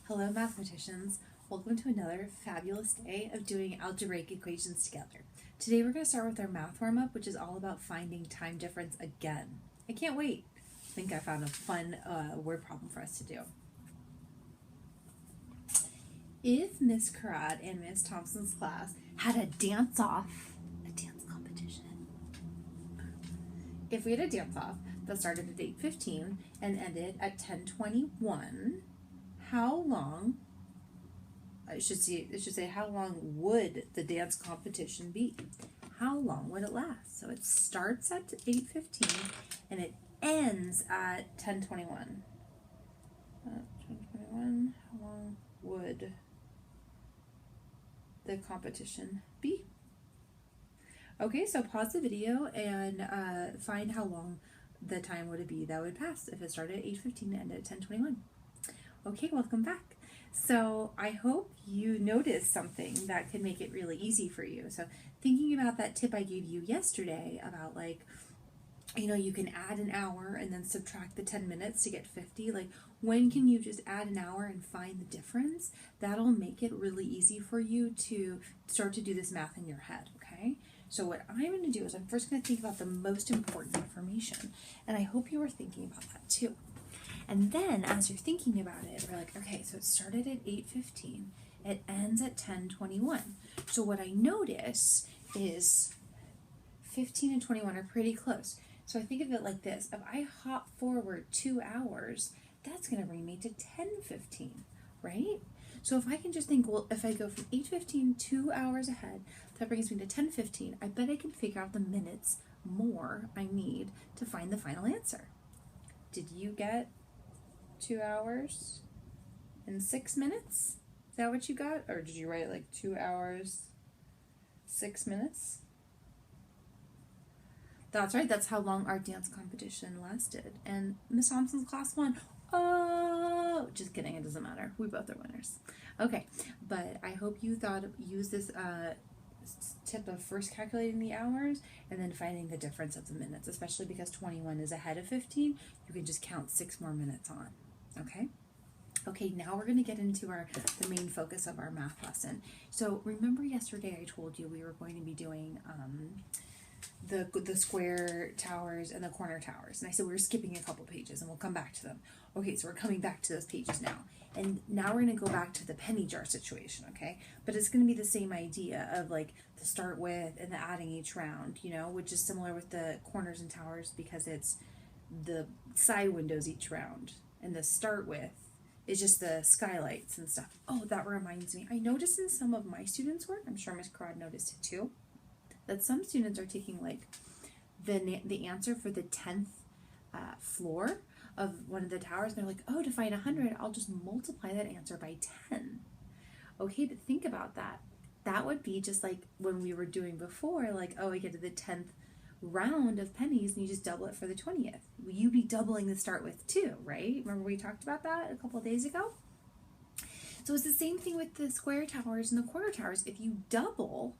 Hello, mathematicians. Welcome to another fabulous day of doing algebraic equations together. Today we're going to start with our math warm-up, which is all about finding time difference again. I can't wait. I think I found a fun word problem for us to do. If Miss Carrad and Miss Thompson's class had a dance competition. If we had a dance-off that started at 8:15 and ended at 10:21, how long, it should say how long would the dance competition be? How long would it last? So it starts at 8:15 and it ends at 10:21. 10:21, how long would the competition be? Okay, so pause the video and find how long the time would it be that would pass if it started at 8:15 and ended at 10:21. Okay, welcome back. So I hope you noticed something that could make it really easy for you. So thinking about that tip I gave you yesterday about you can add an hour and then subtract the 10 minutes to get 50. Like, when can you just add an hour and find the difference? That'll make it really easy for you to start to do this math in your head, okay? So what I'm going to do is I'm first going to think about the most important information, and I hope you were thinking about that too. And then as you're thinking about it, we're like, okay, so it started at 8:15, it ends at 10:21. So what I notice is 15 and 21 are pretty close. So I think of it like this: if I hop forward 2 hours, that's going to bring me to 10:15, right? So if I can just think, well, if I go from 8:15 2 hours ahead, that brings me to 10:15. I bet I can figure out the minutes more I need to find the final answer. Did you get 2 hours and 6 minutes? Is that what you got? Or did you write like 2 hours, 6 minutes? That's right, that's how long our dance competition lasted. And Miss Thompson's class won. Oh, just kidding, it doesn't matter. We both are winners. Okay, but I hope you use this tip of first calculating the hours and then finding the difference of the minutes, especially because 21 is ahead of 15. You can just count 6 more minutes on. Okay? Okay, now we're going to get into the main focus of our math lesson. So remember yesterday I told you we were going to be doing the square towers and the corner towers, and I said we were skipping a couple pages and we'll come back to them. Okay, so we're coming back to those pages now, and now we're going to go back to the penny jar situation, okay? But it's going to be the same idea of like the start with and the adding each round, which is similar with the corners and towers because it's the side windows each round, and the start with is just the skylights and stuff. Oh, that reminds me, I noticed in some of my students' work, I'm sure Miss Carrad noticed it too, that some students are taking like the answer for the 10th floor of one of the towers, and they're like, oh, to find 100, I'll just multiply that answer by 10. Okay, but think about that. That would be just like when we were doing before, like, oh, I get to the 10th round of pennies and you just double it for the 20th. You'd be doubling the start with too, right? Remember we talked about that a couple of days ago? So it's the same thing with the square towers and the corner towers. If you double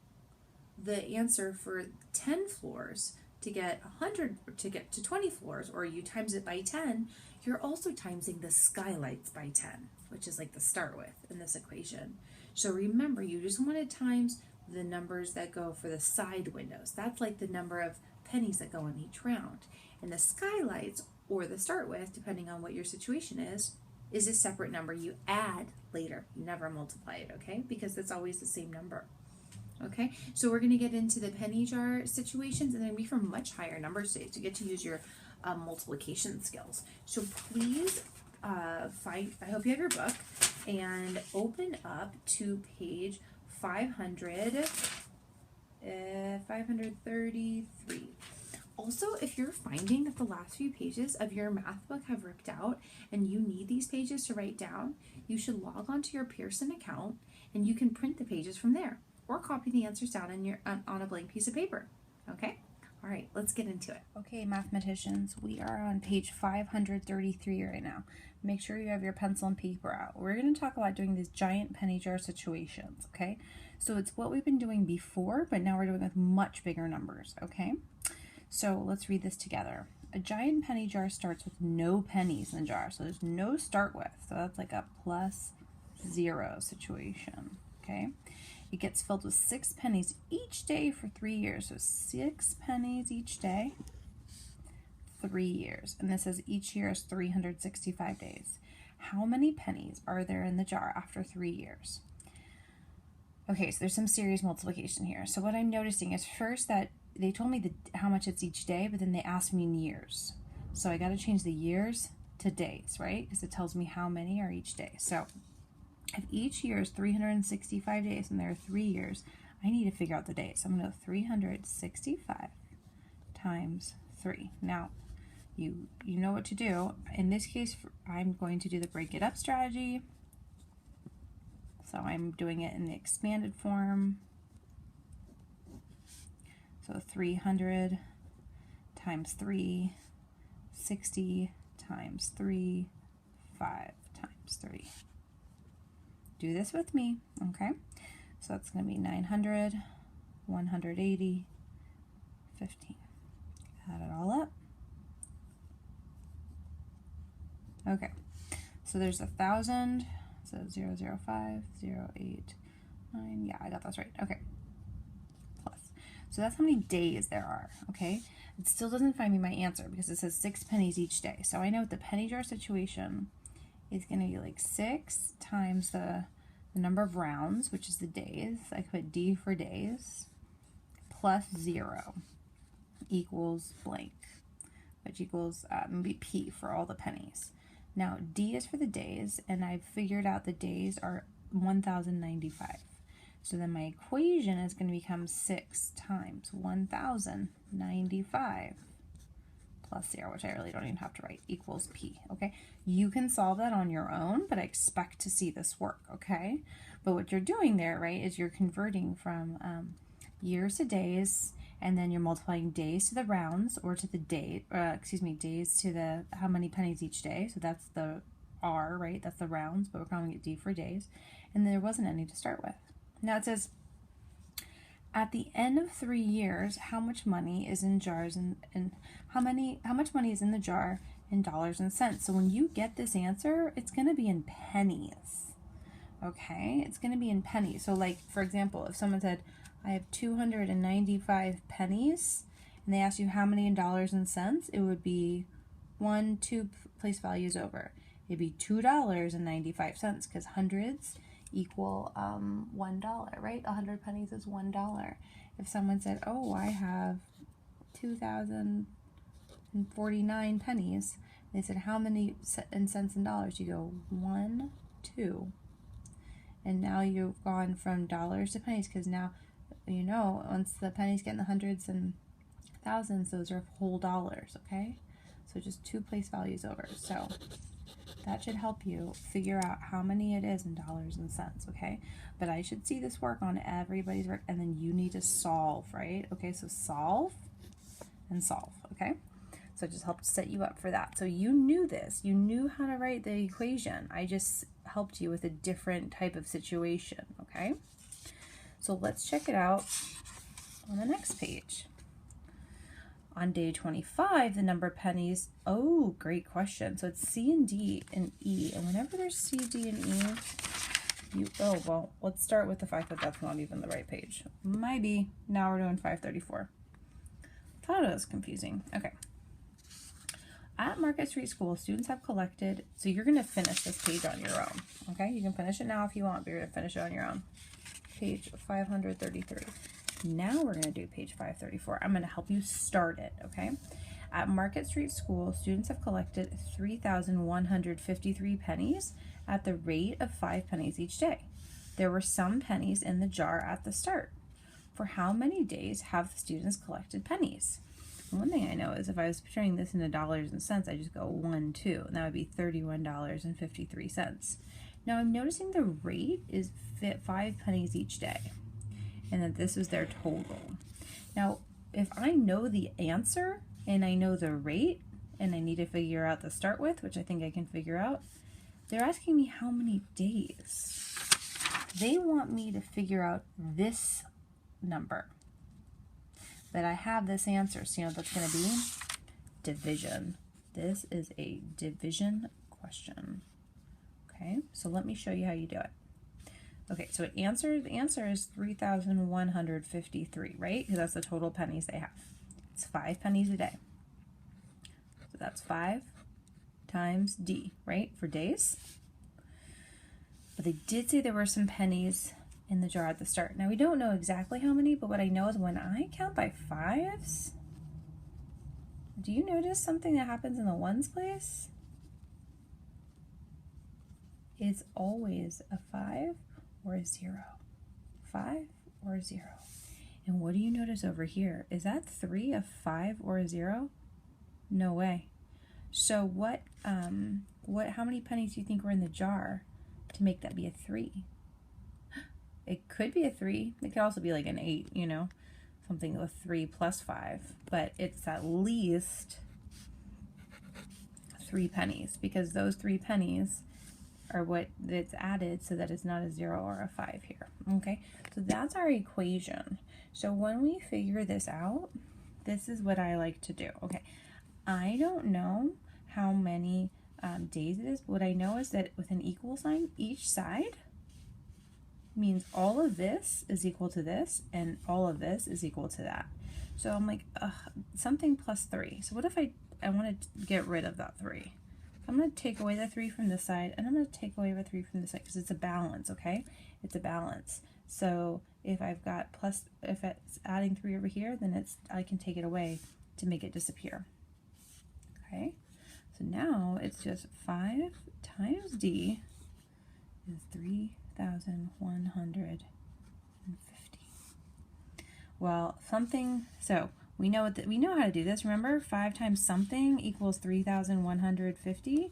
the answer for 10 floors to get 100, or to get to 20 floors, or you times it by 10, you're also timesing the skylights by 10, which is like the start with in this equation. So remember, you just want to times the numbers that go for the side windows. That's like the number of pennies that go in each round. And the skylights, or the start with, depending on what your situation is a separate number you add later. You never multiply it, okay? Because it's always the same number. Okay, so we're going to get into the penny jar situations, and then be from much higher numbers today to get to use your multiplication skills. So please I hope you have your book, and open up to page 533. Also, if you're finding that the last few pages of your math book have ripped out and you need these pages to write down, you should log on to your Pearson account and you can print the pages from there, or copy the answers down on a blank piece of paper. Okay? All right, let's get into it. Okay, mathematicians, we are on page 533 right now. Make sure you have your pencil and paper out. We're going to talk about doing these giant penny jar situations, okay? So it's what we've been doing before, but now we're doing with much bigger numbers, okay? So let's read this together. A giant penny jar starts with no pennies in the jar, so there's no start with. So that's like a plus 0 situation, okay? It gets filled with 6 pennies each day for 3 years. So 6 pennies each day, 3 years. And this says each year is 365 days. How many pennies are there in the jar after 3 years? Okay, so there's some serious multiplication here. So what I'm noticing is first that they told me how much it's each day, but then they asked me in years. So I got to change the years to days, right? Because it tells me how many are each day. So if each year is 365 days and there are 3 years, I need to figure out the days. So I'm going to go 365 times 3. Now, you know what to do. In this case, I'm going to do the break it up strategy. So I'm doing it in the expanded form. So 300 times 3, 60 times 3, 5 times 3. Do this with me, okay? So that's going to be 900, 180, 15. Add it all up. Okay, so there's 1,000, so 005, 089, yeah, I got those right, okay. Plus, so that's how many days there are, okay? It still doesn't find me my answer because it says 6 pennies each day. So I know the penny jar situation is going to be like 6 times the number of rounds, which is the days. I could put D for days, plus 0 equals blank, which equals maybe P for all the pennies. Now, D is for the days, and I've figured out the days are 1,095. So then my equation is going to become 6 times 1,095 plus 0, which I really don't even have to write, equals P, okay? You can solve that on your own, but I expect to see this work, okay? But what you're doing there, right, is you're converting from years to days, and then you're multiplying days to the rounds, or to the day, days to the how many pennies each day. So that's the R, right? That's the rounds, but we're calling it D for days. And there wasn't any to start with. Now it says, at the end of 3 years, how much money is in jars and how much money is in the jar in dollars and cents? So when you get this answer, it's going to be in pennies. Okay, it's going to be in pennies. So like, for example, if someone said, I have 295 pennies, and they asked you how many in dollars and cents, it would be 2 place values over. It'd be $2.95 because hundreds equal $1, right? 100 pennies is $1. If someone said, oh, I have 2,049 pennies, they said, how many in cents and dollars? You go 1, 2. And now you've gone from dollars to pennies because now, you know, once the pennies get in the hundreds and thousands, those are whole dollars, okay? So just 2 place values over. So that should help you figure out how many it is in dollars and cents, okay? But I should see this work on everybody's work, and then you need to solve, right? Okay, so solve and solve, okay? So it just helped set you up for that. So you knew this. You knew how to write the equation. I just helped you with a different type of situation, okay? So let's check it out on the next page. On day 25, the number of pennies, oh, great question. So it's C and D and E. And whenever there's C, D, and E, well, let's start with the fact that that's not even the right page. Might be. Now we're doing 534. Thought it was confusing. Okay. At Market Street School, students have collected, so you're going to finish this page on your own. Okay? You can finish it now if you want, but you're going to finish it on your own. Page 533. Now we're going to do page 534. I'm going to help you start it, okay? At Market Street School, students have collected 3,153 pennies at the rate of 5 pennies each day. There were some pennies in the jar at the start. For how many days have the students collected pennies? One thing I know is if I was turning this into dollars and cents, I just go 1, 2, and that would be $31.53. Now I'm noticing the rate is 5 pennies each day, and that this is their total. Now, if I know the answer and I know the rate and I need to figure out the start with, which I think I can figure out, they're asking me how many days. They want me to figure out this number. But I have this answer, so you know what that's going to be? Division. This is a division question. Okay, so let me show you how you do it. Okay, so the answer is 3,153, right? Because that's the total pennies they have. It's 5 pennies a day. So that's 5 times D, right, for days. But they did say there were some pennies in the jar at the start. Now we don't know exactly how many, but what I know is when I count by 5s, do you notice something that happens in the ones place? It's always a 5 or a 0. 5 or a 0. And what do you notice over here? Is that 3 a 5 or a 0? No way. So how many pennies do you think were in the jar to make that be a 3? It could be a 3. It could also be like an 8, you know, something with 3 plus 5. But it's at least 3 pennies, because those 3 pennies are what it's added so that it's not a 0 or a 5 here. Okay, so that's our equation. So when we figure this out, this is what I like to do. Okay, I don't know how many days it is, but what I know is that with an equal sign, each side means all of this is equal to this, and all of this is equal to that. So I'm like, something plus 3. So what if I want to get rid of that 3? I'm going to take away the 3 from this side, and I'm going to take away the 3 from this side, because it's a balance, okay? It's a balance. So if if it's adding 3 over here, then I can take it away to make it disappear. Okay? So now it's just 5 times D is 3,150. Well, so we know how to do this. Remember, 5 times something equals 3,150.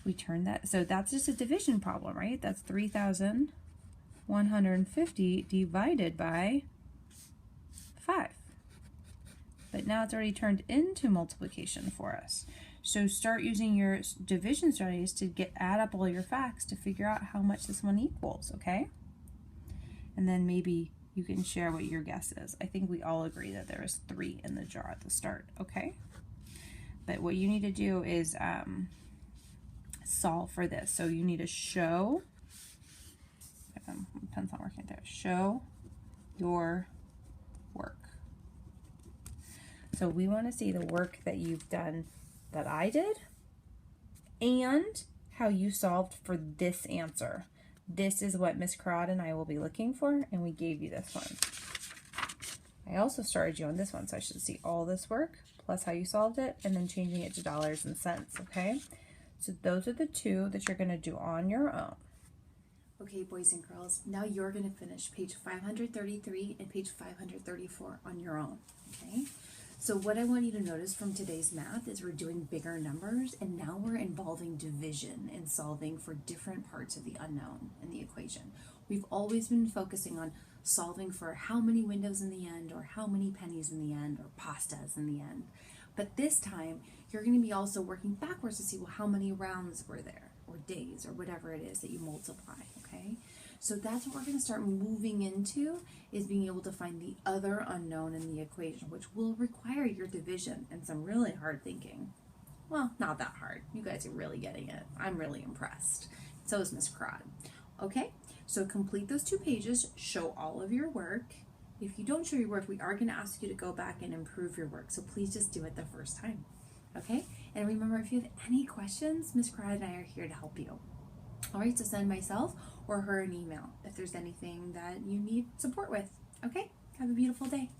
We turn that, so that's just a division problem, right? That's 3,150 divided by 5. But now it's already turned into multiplication for us. So start using your division strategies to add up all your facts to figure out how much this one equals, okay? And then maybe you can share what your guess is. I think we all agree that there is 3 in the jar at the start, okay? But what you need to do is solve for this. So you need to show, pen's not working there, show your work. So we want to see the work that you've done that I did and how you solved for this answer. This is what Miss Crowd and I will be looking for, and we gave you this one. I also started you on this one, so I should see all this work plus how you solved it, and then changing it to dollars and cents, okay? So those are the 2 that you're going to do on your own. Okay, boys and girls, now you're going to finish page 533 and page 534 on your own, okay? So what I want you to notice from today's math is we're doing bigger numbers, and now we're involving division and solving for different parts of the unknown in the equation. We've always been focusing on solving for how many windows in the end, or how many pennies in the end, or pastas in the end. But this time, you're going to be also working backwards to see, well, how many rounds were there, or days, or whatever it is that you multiply, okay? So that's what we're going to start moving into, is being able to find the other unknown in the equation, which will require your division and some really hard thinking. Well, not that hard. You guys are really getting it. I'm really impressed. So is Miss Crod. Okay, so complete those 2 pages, show all of your work. If you don't show your work, we are going to ask you to go back and improve your work, so please just do it the first time. Okay, and remember, if you have any questions, Miss Crod and I are here to help you. All right, so send myself or her an email if there's anything that you need support with. Okay, have a beautiful day.